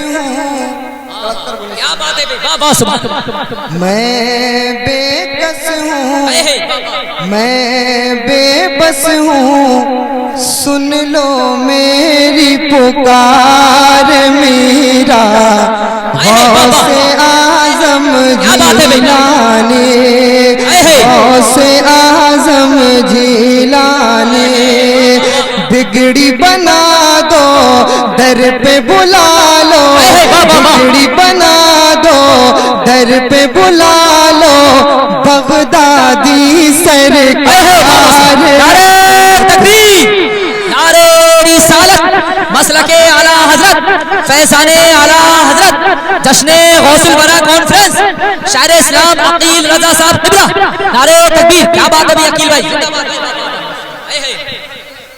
ہوں. کیا بات ہے واہ واہ سبحان اللہ. میں بے کس ہوں, میں بے بس ہوں, سن لو میری پکار میرا غوث اعظم جیلانی, غوث اعظم جیلانی. بگڑی بنا دو در پہ بلا لو, بگڑی بنا دو در پہ بلا لو, بغدادی سرکار. نعرہ تکبیر, نعرہ رسالت, مسلک اعلیٰ حضرت, فیضان اعلیٰ حضرت, جشن غوث الورا کانفرنس, شاعر اسلام عقیل رضا صاحب قبلہ. نعرہ تکبیر. کیا بات ہے عقیل بھائی.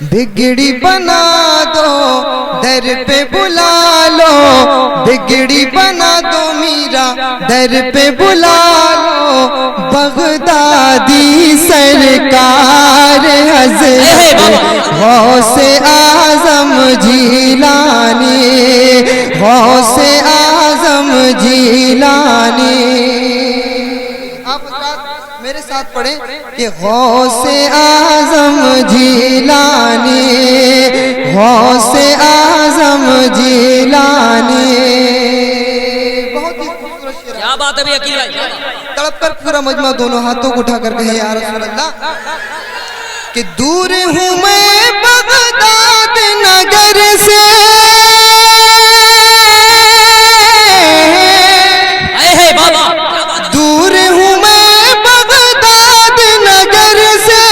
بگڑی بنا دو در پہ بلا لو, بگڑی بنا دو میرا در پہ بلا لو, بغدادی سرکار حضرت غوث اعظم جیلانی, غوث اعظم جیلانی. آپ میرے ساتھ پڑھیں کہ غوث اعظم جیلانی, غوث اعظم جیلانی. بہت ہی خوبصورت شعر. کیا بات ہے بھی عقیل بھائی. تڑپ کر پورا مجمع دونوں ہاتھوں کو اٹھا کر کہے یا رسول اللہ کہ دور ہوں میں بغداد نگر سے, دور ہوں میں بغداد نگر سے,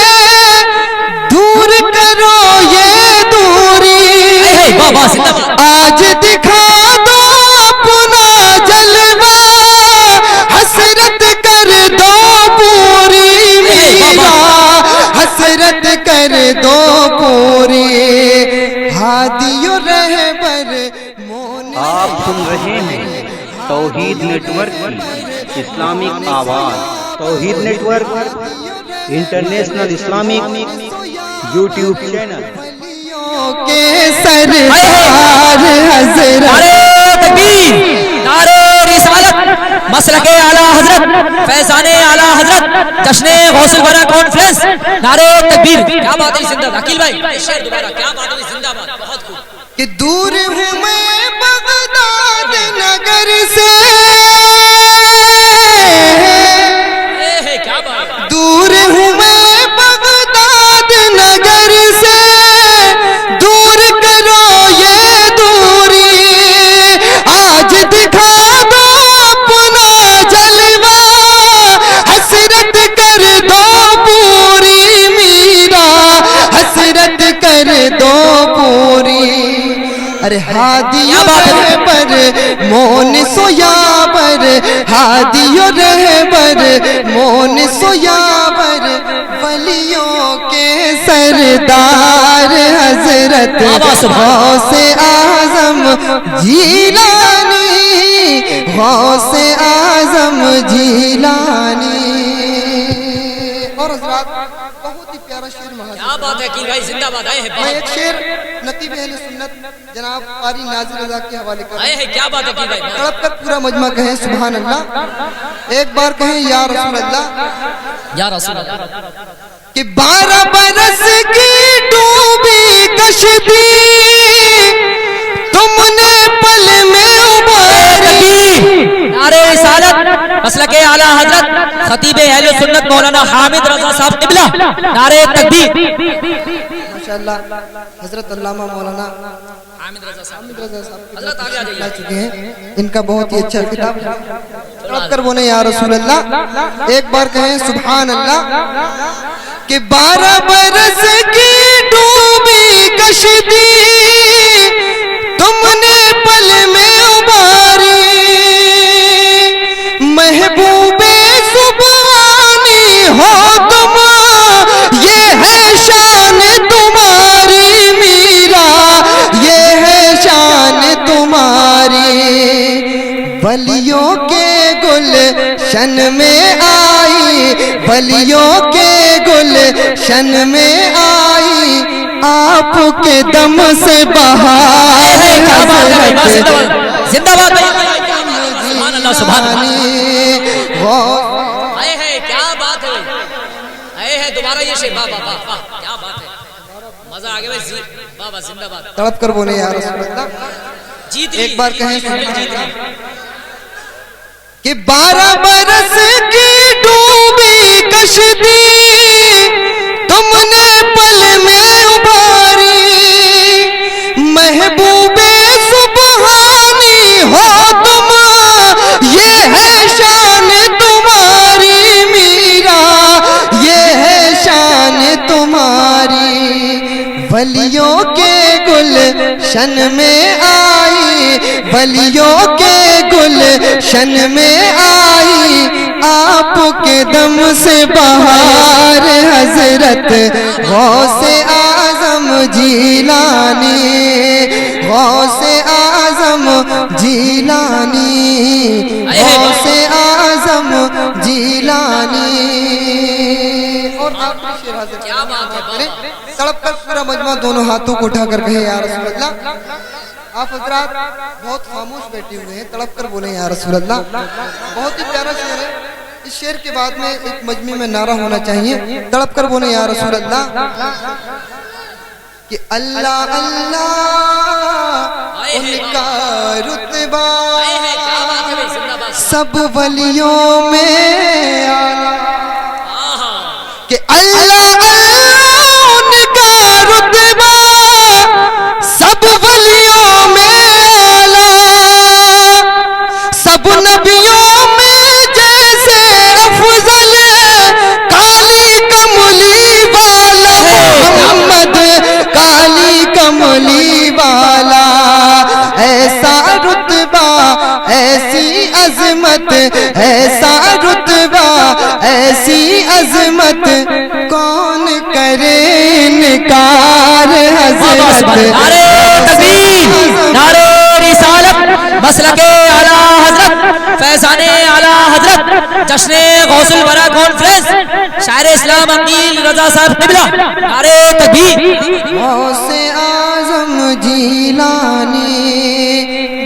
دور کرو یہ دوری, آج دکھا دو اپنا جلوہ, حسرت کر دو پوری میرا, حسرت کر دو پوری. ہادی و رہبر آپ سن رہے ہیں توحید نیٹ ورک کی اسلامک آواز. Tawheed network international Islamic YouTube channel. کے سردار حضرت. نعرہ تکبیر, نعرہ رسالت, مسلک اعلیٰ حضرت, فیضان اعلیٰ حضرت, جشن غوث الورا کانفرنس. نعرہ تکبیر. کیا بات ہے زندہ باد. عقیل بھائی شعر دوبارہ. کیا بات ہے زندہ باد. بہت خوب. کہ دور ہوں میں بغداد نگر سے, کیا بات. دور ہوں میں بغداد نگر سے, دور کرو یہ دوری, آج دکھا دو اپنا جلوہ, حسرت کر دو پوری میرا, حسرت کر دو پوری. ارے ہادی و رہبر مونس و یاور, ہادی و رہبر مونس و یاور, ولیوں کے سردار حضرت غوث اعظم جیلانی, غوث اعظم جیلانی. اور حضرات بہت ہی پیارا شعر مہاجر. کیا بات ہے عقیل بھائی زندہ باد. آئے میں ہیں ایک شعر نقیب اہل سنت جناب قاری ناظر رضا کے حوالے کر آئے ہیں. کیا بات ہے عقیل بھائی. تڑپ کر پورا مجمع کہیں سبحان اللہ. ایک بار کہیں یا رسول اللہ. یا رسول اللہ. کہ 12 برس کی ڈوبی کشتی تم نے پل میں اباری. نعرہ رسالت, مسلک اعلیٰ حضرت, خطیب اہل سنت مولانا حامد رضا صاحب قبلہ. نعرہ تکبیر. ماشاءاللہ حضرت علامہ مولانا حامد رضا صاحب حضرت آگے آ چکے ہیں. ان کا بہت ہی اچھا کتاب تڑپ کر بولیں یا رسول اللہ. ایک بار کہیں سبحان اللہ. کہ 12 برس کی ڈوبی کشتی تم نے پل میں اباری, محبوب سبحانی ہو تم, یہ ہے شان تمہاری میرا, یہ ہے شان تمہاری. ولیوں کے گلشن میں آئی, ولیوں کے گلشن میں آئی, آپ کے دم سے بہار حضرت زندہ باد سبحان اللہ سبحان اللہ آئے ہے کیا بات ہے آئے ہے دوبارہ یہ شعر واہ واہ واہ کیا بات ہے مزہ آ گیا بھائی واہ واہ زندہ باد تڑپ کر بولے یا رسول اللہ جیت ایک بار کہیں کہ 12 برس کی ڈوبی کشتی تم نے پل میں ابھاری محبوب سبحانی ہو تم یہ ہے شان تمہاری میرا یہ ہے شان تمہاری ولیوں کے گلشن میں آئی ولیوں کے گلشن میں آئی آپ کے دم سے بہار حضرت غوث اعظم جیلانی غوث اعظم جیلانی غوث اعظم جیلانی اور آپ کی شعر حاضر کیا بات ہے تڑپ کر پورا مجمع دونوں ہاتھوں کو اٹھا کر کہے یا رسول اللہ آپ حضرات بہت خاموش بیٹھے ہوئے ہیں تڑپ کر بولیں یا رسول اللہ بہت ہی پیارا شعر ہے اس شعر کے بعد میں ایک مجمع میں نعرہ ہونا چاہیے تڑپ کر بولیں یا رسول اللہ کہ اللہ اللہ ان کا رتبہ سب ولیوں میں کہ اللہ ان کا رتبہ سب ولیوں میں اعلیٰ سب نبیوں میں جیسے افضل کالی کملی والا محمد کالی کملی والا ایسا رتبہ ایسی عظمت ایسا رتبہ ایسی عظمت کون کرے انکار حضرت نعرہ تکبیر نعرہ رسالت مسلک اعلی حضرت فیضان اعلی حضرت جشن غوث الورا کانفرنس شاعر اسلام عقیل رضا صاحب قبلہ نعرہ تکبیر غوث اعظم جیلانی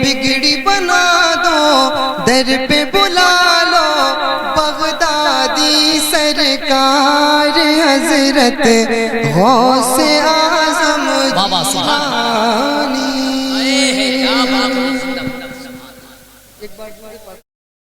بگڑی بنا دو در پہ بلا لو بغدادی سرکار حضرت غوث اعظم جیلانی